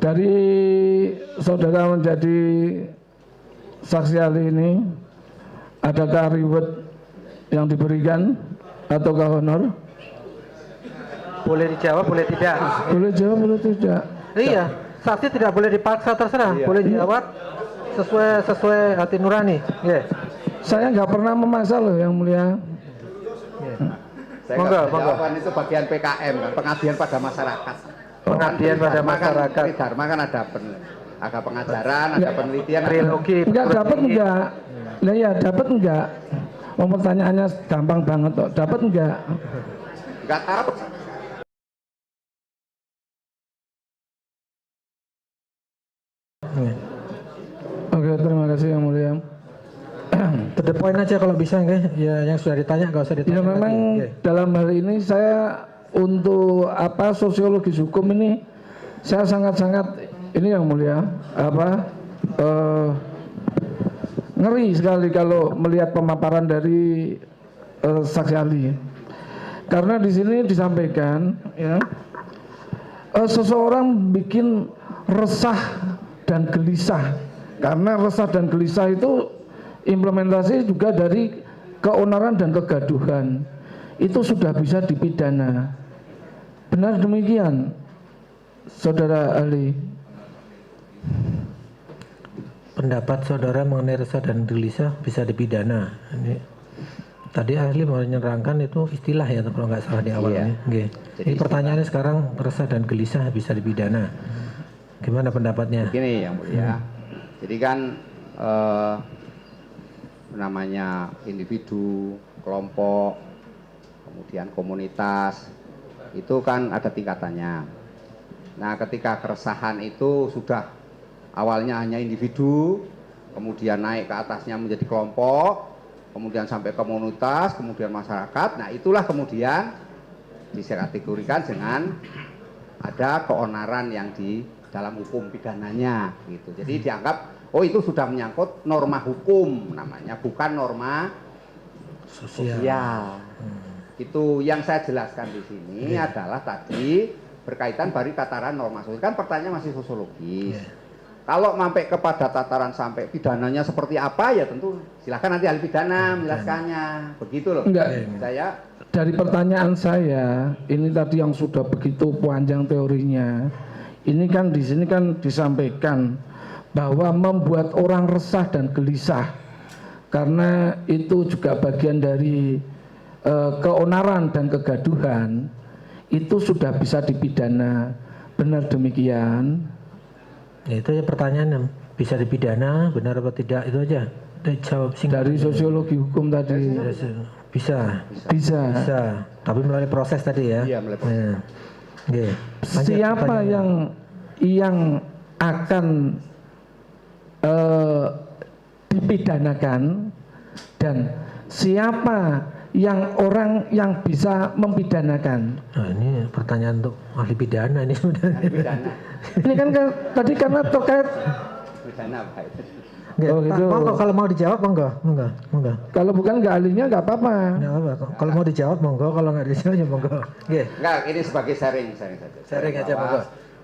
Dari saudara menjadi saksi ahli ini, adakah reward yang diberikan ataukah honor? Boleh dijawab, boleh tidak. Boleh jawab, boleh tidak. Iya, saksi tidak boleh dipaksa, terserah. Boleh jawab sesuai hati nurani. Saya nggak pernah memaksa loh, Yang Mulia. Saya jawaban itu bagian PKM kan, pengabdian pada masyarakat. Pengabdian pada masyarakat. Dharma kan ada pengajaran, ada penelitian, Trilogi. Enggak dapat enggak? Nah ya dapat enggak? Pertanyaannya gampang banget kok. Dapat enggak? Enggak tahu. Oke, terima kasih Yang Mulia. To the point aja kalau bisa, ya yang sudah ditanya nggak usah ditanya. Ya memang dalam hal ini saya untuk sosiologis hukum ini saya sangat-sangat ini Yang Mulia ngeri sekali kalau melihat pemaparan dari saksi ahli. Karena di sini disampaikan ya seseorang bikin resah dan gelisah. Karena resah dan gelisah itu implementasi juga dari keonaran dan kegaduhan. Itu sudah bisa dipidana. Benar demikian, saudara ahli? Pendapat saudara mengenai resah dan gelisah bisa dipidana. Ini tadi ahli menerangkan itu istilah ya, kalau nggak salah di awalnya. Iya. Ini pertanyaannya sekarang, resah dan gelisah bisa dipidana. Gimana pendapatnya? Begini Yang Mulia. Jadi kan namanya individu, kelompok, kemudian komunitas, itu kan ada tingkatannya. Nah, ketika keresahan itu sudah awalnya hanya individu, kemudian naik ke atasnya menjadi kelompok, kemudian sampai komunitas, kemudian masyarakat. Nah, itulah kemudian dikategorikan dengan ada keonaran yang di dalam hukum pidananya gitu. Jadi dianggap itu sudah menyangkut norma hukum namanya, bukan norma sosial. Itu yang saya jelaskan di sini adalah tadi berkaitan dari tataran norma sosial. Kan pertanyaan masih sosiologis. Kalau sampai kepada tataran sampai pidananya seperti apa ya tentu silakan nanti ahli pidana menjelaskannya. Begitu loh. Enggak. Saya dari pertanyaan saya ini tadi yang sudah begitu panjang teorinya. Ini kan di sini kan disampaikan bahwa membuat orang resah dan gelisah karena itu juga bagian dari keonaran dan kegaduhan, itu sudah bisa dipidana. Benar demikian? Ya, itu ya pertanyaannya, bisa dipidana benar atau tidak, itu aja. Jawab singkat. Dari sosiologi hukum tadi. Bisa. Tapi melalui proses tadi ya. Iya, melalui proses. Siapa yang akan dipidanakan dan siapa orang yang bisa mempidanakan? Nah, ini pertanyaan untuk ahli pidana ini sebenarnya. Ini kan tadi karena terkait pidana apa itu? gitu. Monggo kalau mau dijawab monggo. Kalau bukan nggak ahlinya nggak apa-apa. Nggak apa-apa. Kalau mau dijawab monggo, kalau nggak dijawab ya monggo. Enggak, ini sebagai sharing saja. Sharing aja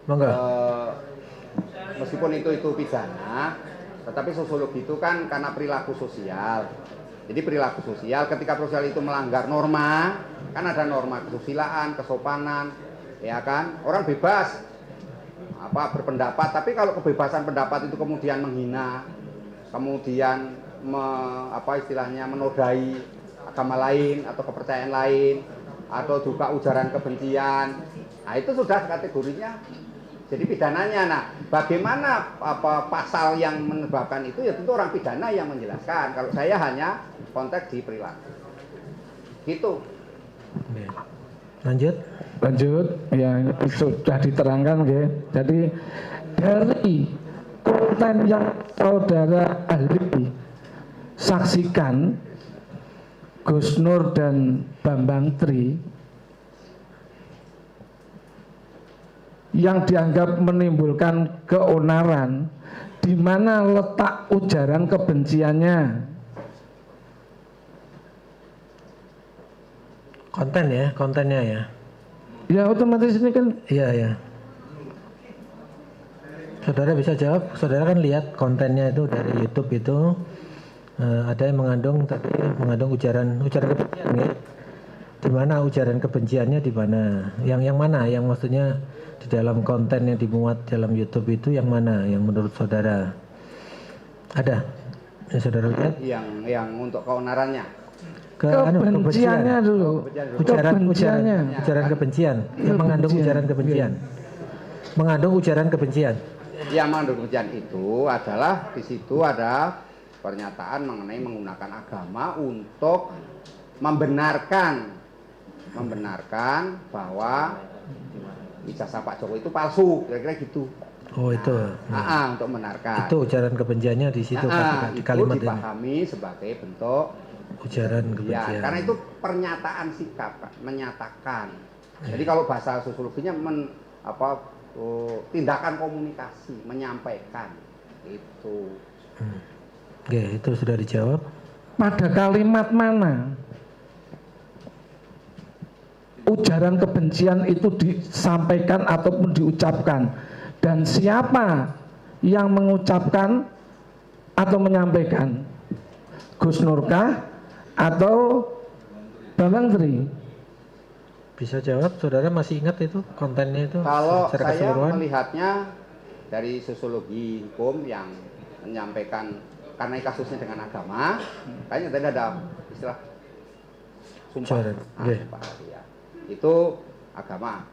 monggo. Meskipun itu pidana, tetapi sosiologi itu kan karena perilaku sosial. Jadi perilaku sosial, ketika sosial itu melanggar norma, kan ada norma kesusilaan, kesopanan, ya kan? Orang bebas berpendapat, tapi kalau kebebasan pendapat itu kemudian menghina, kemudian istilahnya menodai agama lain atau kepercayaan lain, atau juga ujaran kebencian, nah itu sudah kategorinya jadi pidananya. Nah, bagaimana pasal yang menyebabkan itu ya tentu orang pidana yang menjelaskan. Kalau saya hanya konteks di perilaku. Gitu. Lanjut ya, sudah diterangkan ya. Jadi dari konten yang saudara ahli saksikan, Gus Nur dan Bambang Tri, yang dianggap menimbulkan keonaran, di mana letak ujaran kebenciannya? Kontennya ya. Ya otomatis ini kan. Iya. Saudara bisa jawab, saudara kan lihat kontennya itu dari YouTube itu ada yang mengandung ujaran kebencian ya. Di mana ujaran kebenciannya di mana? Yang mana? Yang maksudnya di dalam konten yang dimuat dalam YouTube itu yang mana? Yang menurut saudara ada? Yang saudara lihat? Yang untuk keonarannya. Kebenciannya dulu. Ujaran kebencian. Yang mengandung ujaran kebencian. Mengandung ujaran kebencian. Yang mengandung kebencian itu adalah di situ ada pernyataan mengenai menggunakan agama untuk membenarkan bahwa ijazah Pak Jokowi itu palsu, kira-kira gitu. Oh itu. Untuk membenarkan. Itu ujaran kebenciannya di situ di kalimat itu dipahami sebagai bentuk ujaran kebencian. Karena itu pernyataan sikap, menyatakan. Jadi kalau bahasa sosiologinya tindakan komunikasi, menyampaikan itu. Oke, itu sudah dijawab. Pada kalimat mana ujaran kebencian itu disampaikan ataupun diucapkan, dan siapa yang mengucapkan atau menyampaikan? Gus Nurkah atau Bambang Tri? Bisa jawab, saudara masih ingat itu kontennya itu? Kalau secara saya keseluruhan? melihatnya dari sosiologi hukum yang menyampaikan karena kasusnya dengan agama, kayaknya tadi ada istilah sumpah. Sumpah, ya. Itu agama.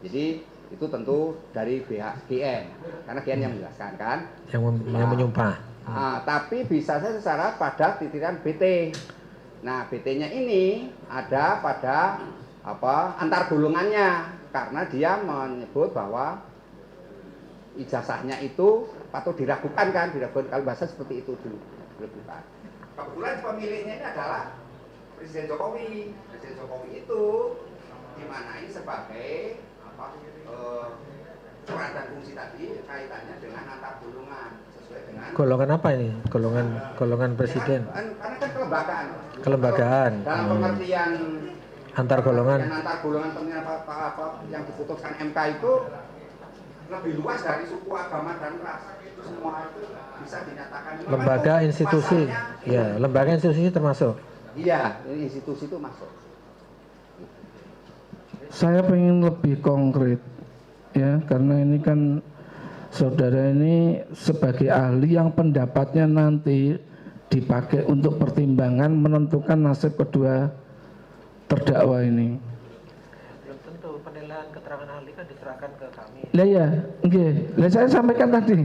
Jadi itu tentu dari pihak GN, karena GN yang menjelaskan kan? Yang menyumpah. Tapi bisa saja secara pada titiran BT. Nah, BT-nya ini ada pada antar golongannya, karena dia menyebut bahwa ijazahnya itu patut diragukan kan, kalau bahasa seperti itu dulu, diragukan. Kebetulan pemiliknya ini adalah Presiden Jokowi. Presiden Jokowi itu dimanai sebagai peran dan fungsi tadi kaitannya dengan antar golongan sesuai dengan golongan apa ini? Golongan presiden. Karena kan kelembagaan. Kelembagaan. Dalam pengertian antar golongan pengertian apa yang diputuskan MK itu lebih luas dari suku, agama dan ras. Itu semua itu bisa dinyatakan. Lembaga institusi. Ya, lembaga institusi termasuk. Iya, institusi itu masuk. Saya pengen lebih konkret ya, karena ini kan saudara ini sebagai ahli yang pendapatnya nanti dipakai untuk pertimbangan menentukan nasib kedua terdakwa ini. Belum tentu, penilaian keterangan ahli kan diserahkan ke kami. Lah ya, nggih. Lah saya sampaikan tadi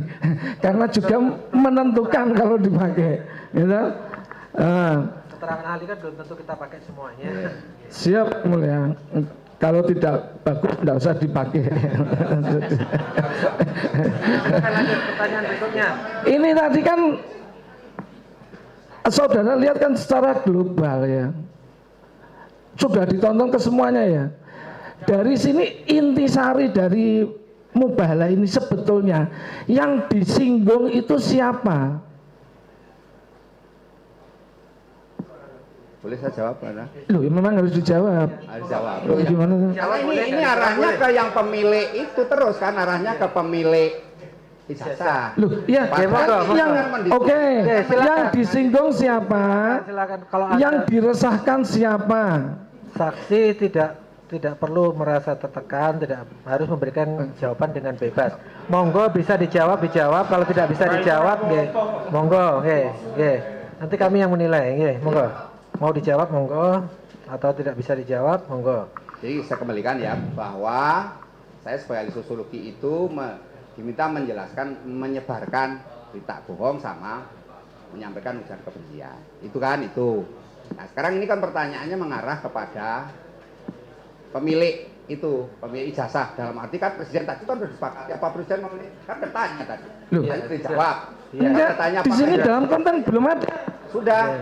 karena juga menentukan kalau dipakai, gitu. Keterangan ahli kan belum tentu kita pakai semuanya. Siap mulia. Kalau tidak bagus tidak usah dipakai. Lanjut pertanyaan berikutnya. Ini tadi kan saudara lihat kan secara global ya. Sudah ditonton ke semuanya ya. Dari sini intisari dari mubahalah ini sebetulnya yang disinggung itu siapa? Boleh saya jawab, Pak? Loh, memang harus dijawab. Harus jawab. Loh, gimana? Kalau ini arahnya ke yang pemilik itu terus kan, arahnya ke pemilik ijazah. Loh, ya, oke, yang disinggung siapa? Silakan. Kalau yang diresahkan siapa? Saksi tidak perlu merasa tertekan, tidak harus memberikan jawaban dengan bebas. Monggo bisa dijawab. Kalau tidak bisa dijawab, nggih. Monggo, nggih. Nanti kami yang menilai, nggih. Monggo. Mau dijawab, monggo. Atau tidak bisa dijawab, monggo. Jadi saya kembalikan ya bahwa saya sebagai ahli sosiologi itu diminta menjelaskan, menyebarkan berita bohong sama menyampaikan ujaran kebencian. Itu kan itu. Nah sekarang ini kan pertanyaannya mengarah kepada pemilik itu, pemilik ijazah. Dalam arti kan presiden tadi kan sudah disepakati apa presiden memilih, kan bertanya tadi. Loh, saya dijawab. Enggak, di sini dalam konten belum ada. Sudah.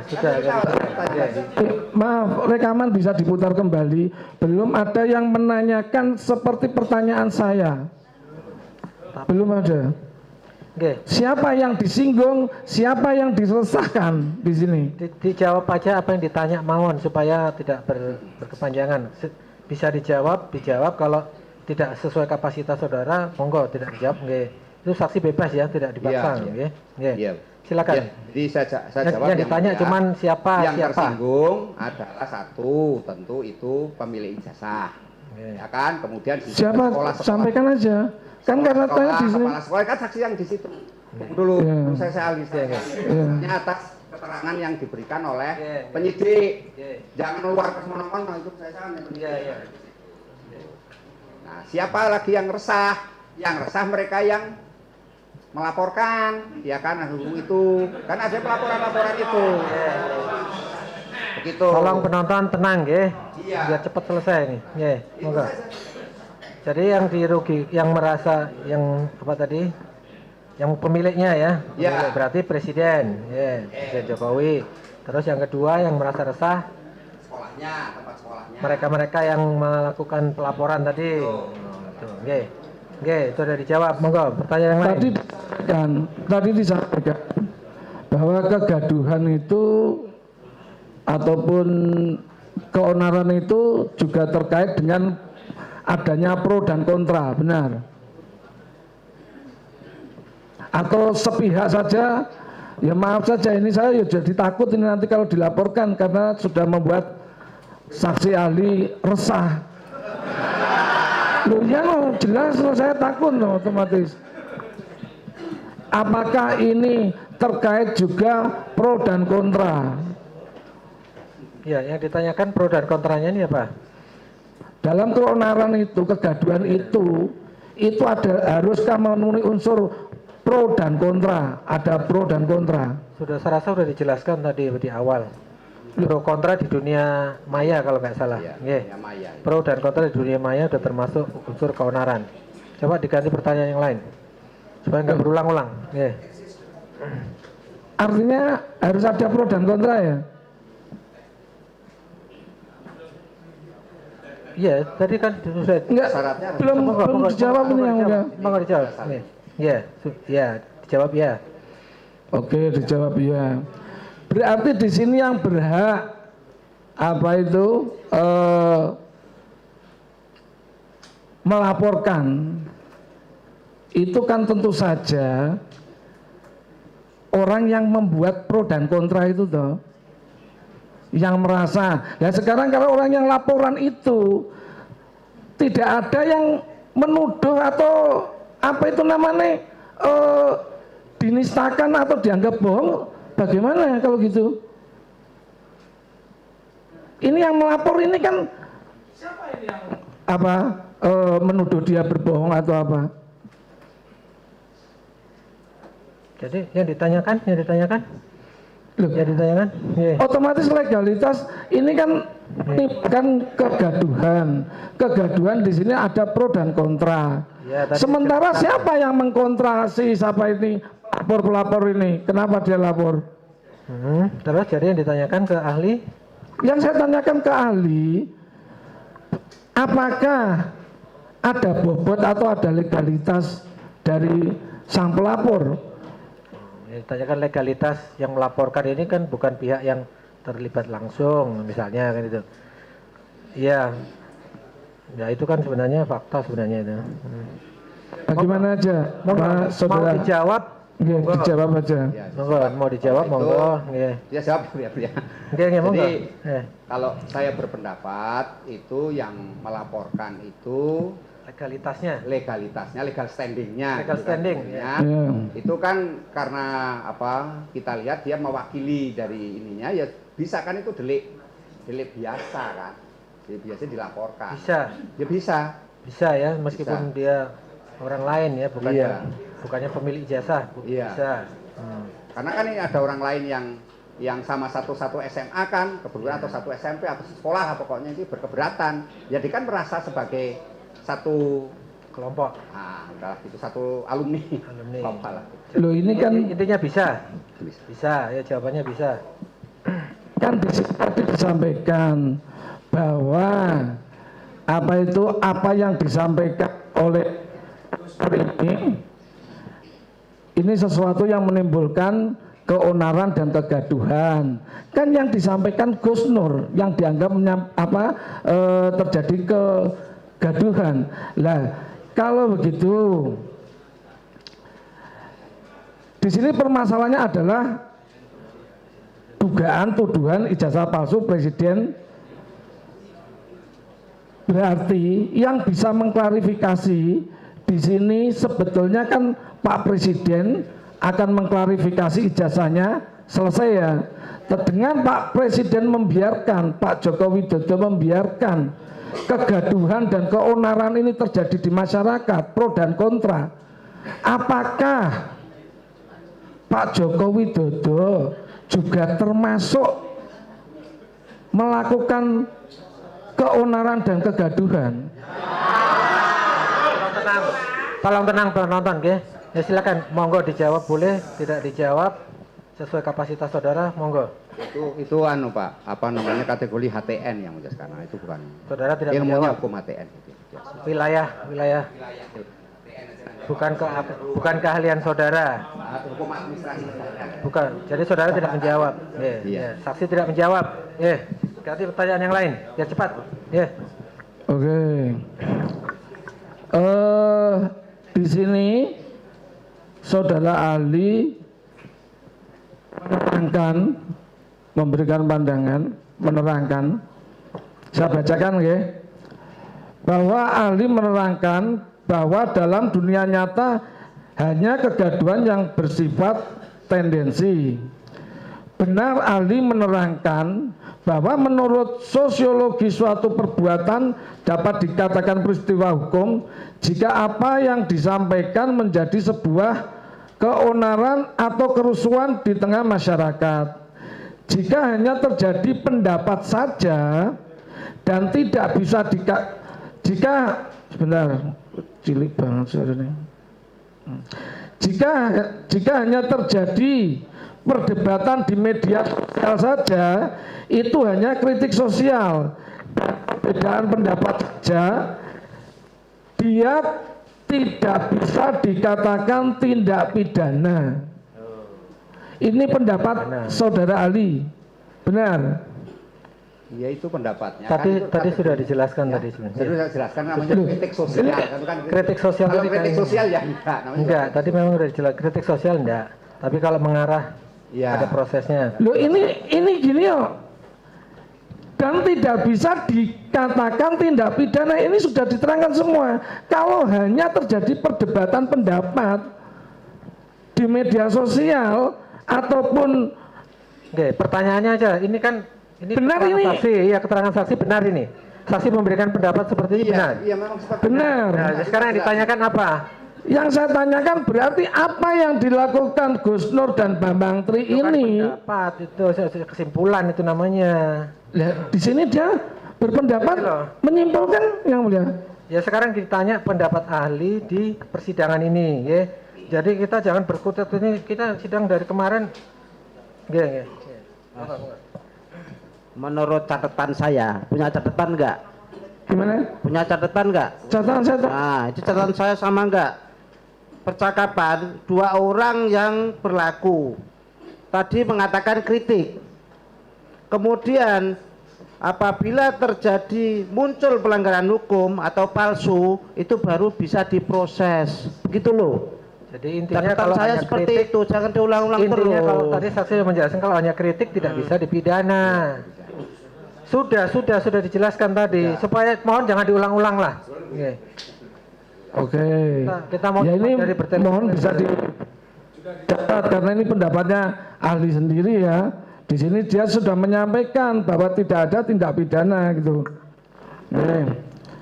Maaf, rekaman bisa diputar kembali. Belum ada yang menanyakan seperti pertanyaan saya. Belum ada. Siapa yang disinggung, siapa yang diresahkan di sini? Dijawab aja apa yang ditanya mawon supaya tidak berkepanjangan. Bisa dijawab. Kalau tidak sesuai kapasitas saudara, monggo tidak dijawab, nggih. Itu saksi bebas ya, tidak dipaksa. Iya. Nggih. Iya. Silakan. Ya, jadi saya jawab Yang ditanya mulia. cuman siapa Yang siapa. tersinggung adalah satu, tentu itu pemilik ijazah. Oke. Ya kan? Kemudian di Siapa? sekolah-sekolah. Sampaikan aja. Kan karena tanya di sini. Kepala sekolah kan saksi yang di situ. Dulu, Iya. dulu saya alih Iya. Ini atas keterangan yang diberikan oleh Iya. penyidik. Iya. Jangan luar ke mana-mana, itu saya salah. Iya. Nah, siapa lagi yang resah? Yang resah mereka yang melaporkan, ya kan, itu kan ada laporan-laporan itu. Begitu. Tolong penonton tenang nggih. Iya. Biar cepat selesai nih. Nggih, monggo. Jadi yang dirugi, yang merasa yang apa tadi? Yang pemiliknya ya. Iya. Pemilik, berarti presiden, ya, Presiden Jokowi. Terus yang kedua yang merasa resah Sekolahnya, tempat sekolahnya. mereka-mereka yang melakukan pelaporan tadi. Nggih. Nggih, itu sudah dijawab. Monggo, pertanyaan yang lain. Tadi disampaikan bahwa kegaduhan itu ataupun keonaran itu juga terkait dengan adanya pro dan kontra, benar? Atau sepihak saja? Ya maaf saja, ini saya ya jadi takut ini nanti kalau dilaporkan karena sudah membuat saksi ahli resah. Loh ya loh, jelas loh, saya takut loh otomatis. Apakah ini terkait juga pro dan kontra? Ya, yang ditanyakan pro dan kontranya ini apa? Dalam keonaran itu, kegaduhan itu ada haruskah memenuhi unsur pro dan kontra? Ada pro dan kontra. Saya rasa sudah dijelaskan tadi di awal. Pro kontra di dunia maya kalau nggak salah. Iya, Nggih. dunia maya. Pro dan kontra di dunia maya sudah termasuk unsur keonaran. Coba diganti pertanyaan yang lain supaya nggak berulang-ulang. Nggih. Artinya harus ada pro dan kontra ya? Iya, tadi kan sudah. Enggak, Syaratnya harus- belum dijawab ini yang udah. Monggo dijawab. Nggih. Iya, ya, dijawab ya. Oke, dijawab ya. Berarti di sini yang berhak apa itu melaporkan itu kan tentu saja orang yang membuat pro dan kontra itu toh, yang merasa. Nah sekarang kalau orang yang laporan itu tidak ada yang menuduh atau apa itu namanya dinistakan atau dianggap bohong, bagaimana kalau gitu? Ini yang melapor ini kan siapa ini yang apa menuduh dia berbohong atau apa? Jadi yang ditanyakan, Loh, yang ditanyakan, iya. otomatis legalitas ini kan kegaduhan di sini ada pro dan kontra. Ya, tadi Sementara siapa yang mengkontra siapa ini pelapor ini? Kenapa dia lapor? Terus jadi yang ditanyakan ke ahli, Yang saya tanyakan ke ahli, apakah ada bobot atau ada legalitas dari sang pelapor? yang ditanyakan legalitas yang melaporkan ini kan bukan pihak yang terlibat langsung, misalnya kan itu. Iya. Ya itu kan sebenarnya fakta sebenarnya itu. Bagaimana aja, Pak Saudara? Mau dijawab? Nggih, Monggo. dijawab aja. Ya, Monggo, mau dijawab Itu- monggo, nggih. Dia jawab ya. Nggih, monggo. Jadi Eh, kalau saya berpendapat itu yang melaporkan itu legalitasnya. legalitasnya, legal standingnya, Legal standing, standingnya, Ya. itu kan karena apa? Kita lihat dia mewakili dari ininya, ya bisa kan itu delik biasa kan, delik biasa dilaporkan. Bisa. Ya bisa. Bisa ya, meskipun dia orang lain ya, bukannya pemilik ijazah. Iya. Bisa. Karena kan ini ada orang lain yang sama satu SMA kan, kebetulan atau satu SMP atau sekolah lah, pokoknya itu berkeberatan. Jadi kan merasa sebagai satu Kelompok. udah itu satu alumni. Kelompok lah. Loh ini kan Intinya bisa. Bisa. Bisa, ya jawabannya bisa. kan di sini tadi disampaikan bahwa apa yang disampaikan oleh ini sesuatu yang menimbulkan keonaran dan kegaduhan. Kan yang disampaikan Gus Nur yang dianggap terjadi kegaduhan. Lah, kalau begitu sini permasalahannya adalah dugaan tuduhan ijazah palsu presiden. Berarti yang bisa mengklarifikasi di sini sebetulnya kan Pak Presiden akan mengklarifikasi ijazahnya, selesai ya. Dengan Pak Presiden membiarkan, Pak Joko Widodo membiarkan kegaduhan dan keonaran ini terjadi di masyarakat, pro dan kontra. Apakah Pak Joko Widodo juga termasuk melakukan keonaran dan kegaduhan? Tolong tenang penonton, ya. Ya silakan, monggo dijawab, boleh tidak dijawab sesuai kapasitas saudara, monggo. Itu anu Pak, apa namanya kategori HTN yang menjelaskan, itu bukan. Saudara tidak ilmunya menjawab. hukum HTN. Wilayah bukan keahlian saudara. Hukum administrasi. Bukan. Jadi saudara tidak menjawab. Iya. Saksi tidak menjawab. Ganti pertanyaan yang lain. Biar cepat. Oke. Di sini saudara ahli memberikan pandangan, menerangkan. Saya bacakan ya. Bahwa ahli menerangkan bahwa dalam dunia nyata hanya kegaduhan yang bersifat tendensi. Benar ahli menerangkan bahwa menurut sosiologi suatu perbuatan dapat dikatakan peristiwa hukum jika apa yang disampaikan menjadi sebuah keonaran atau kerusuhan di tengah masyarakat. Jika hanya terjadi pendapat saja dan tidak bisa jika hanya terjadi perdebatan di media sosial saja, itu hanya kritik sosial, perbedaan pendapat saja, dia tidak bisa dikatakan tindak pidana. Ini pendapat saudara ahli, benar? Iya, itu pendapatnya. Tadi sudah dijelaskan tadi sebenarnya. Sudah jelaskan namanya kritik sosial. Kritik sosial. Kalau kritik sosial ya enggak. Tadi memang sudah dijelaskan kritik sosial enggak. Tapi kalau mengarah ada prosesnya. Loh ini gini ya. Dan tidak bisa dikatakan tindak pidana, ini sudah diterangkan semua. Kalau hanya terjadi perdebatan pendapat di media sosial ataupun pertanyaannya aja, ini benar ini saksi, ya keterangan saksi benar ini. Saksi memberikan pendapat seperti ini benar. Iya, memang seperti benar. Nah, sekarang yang ditanyakan apa? Yang saya tanyakan berarti apa yang dilakukan Gus Nur dan Bambang Tri ini? Pendapat itu kesimpulan itu namanya. Di sini dia berpendapat menyimpulkan yang mulia. Ya sekarang ditanya pendapat ahli di persidangan ini, ya. Jadi kita jangan berkutat, ini kita sidang dari kemarin. Menurut catatan saya, punya catatan enggak? Gimana? Punya catatan enggak? Catatan saya. Nah, itu catatan saya sama enggak? Percakapan dua orang yang berlaku. Tadi mengatakan kritik. Kemudian apabila terjadi muncul pelanggaran hukum atau palsu, itu baru bisa diproses. Begitu loh. Jadi intinya catatan kalau saya hanya seperti kritik, itu, jangan diulang-ulang terus. Intinya kalau tadi saksi menjelaskan kalau hanya kritik tidak bisa dipidana. Sudah dijelaskan tadi, supaya mohon jangan diulang-ulang lah. Oke. Kita mau ya ini dari mohon bisa dicatat karena ini pendapatnya ahli sendiri ya. Di sini dia sudah menyampaikan bahwa tidak ada tindak pidana gitu.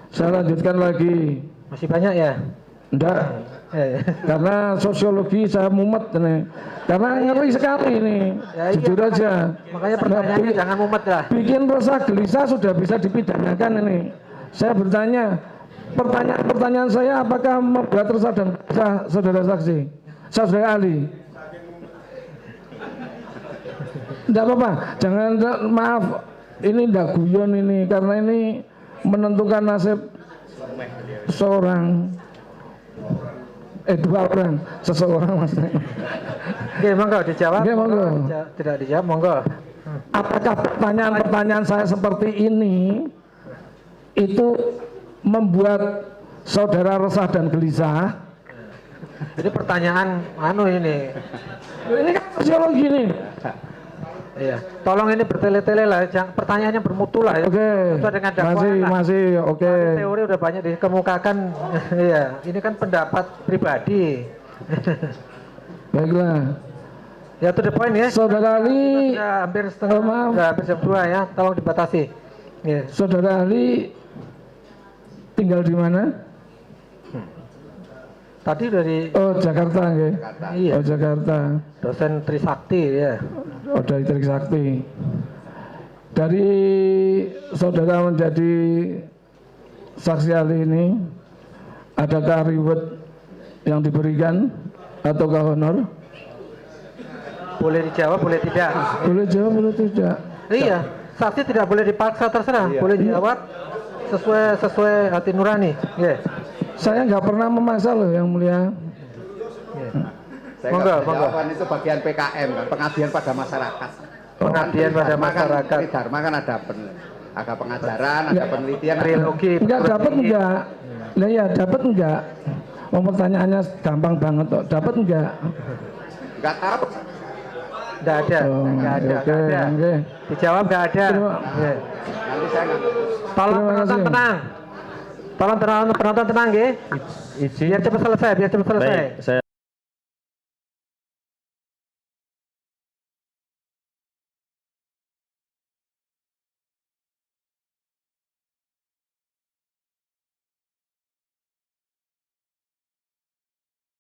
Saya lanjutkan lagi. Masih banyak ya? Enggak. Karena sosiologi saya mumet nih. Karena ngeri sekali ini. Jujur aja. Makanya pertanyaannya jangan mumet lah. Bikin resah gelisah sudah bisa dipidanakan ini. Saya bertanya, pertanyaan saya apakah membuat resah dan gelisah saudara saksi? Saudara ahli. Tidak apa-apa, jangan, maaf, ini tidak guyon ini, karena ini menentukan nasib seorang, dua orang, seseorang maksudnya. Oke, monggo dijawab. Oke, monggo. Tidak dijawab, monggo. Apakah pertanyaan-pertanyaan saya seperti ini itu membuat saudara resah dan gelisah? Ini pertanyaan ini. Ini kan sosiologi nih. Iya. Tolong ini bertele-tele lah, jangan pertanyaannya bermutu lah ya. Oke. Sesuai dengan dakwaan lah. Masih oke. Tadi teori udah banyak dikemukakan. Iya, ini kan pendapat pribadi. Baiklah. Ya to the point ya. Saudara Ali, Sudah hampir setengah, maaf. sudah hampir jam 2 ya. Tolong dibatasi. Iya. Saudara Ali tinggal di mana? Tadi dari Oh, Jakarta nggih. iya, Oh, Jakarta. dosen Trisakti ya. Oh, dari Trisakti. Dari saudara menjadi saksi ahli ini, adakah reward yang diberikan ataukah honor? Boleh dijawab, boleh tidak. Boleh jawab, boleh tidak. Iya, saksi tidak boleh dipaksa, terserah. Boleh jawab sesuai hati nurani. Iya. Saya nggak pernah memaksa loh, Yang Mulia. Saya Monggo, nggak bisa monggo. jawaban, itu bagian PKM kan, pengabdian pada masyarakat. Pengabdian pada masyarakat. Dharma kan ada pengajaran, ada penelitian, Trilogi. Enggak dapat enggak? Lah ya, dapat enggak? Pertanyaannya gampang banget kok. Dapat enggak? nggak tahu. Enggak ada, Oh, enggak ada, oke, enggak ada. oke. Dijawab enggak ada. Terima- Iya. Nanti saya nggak. Tolong Terima penonton kasih. tenang. Tolong penonton tenang nggih. Biar cepat selesai, biar cepat selesai. Baik, saya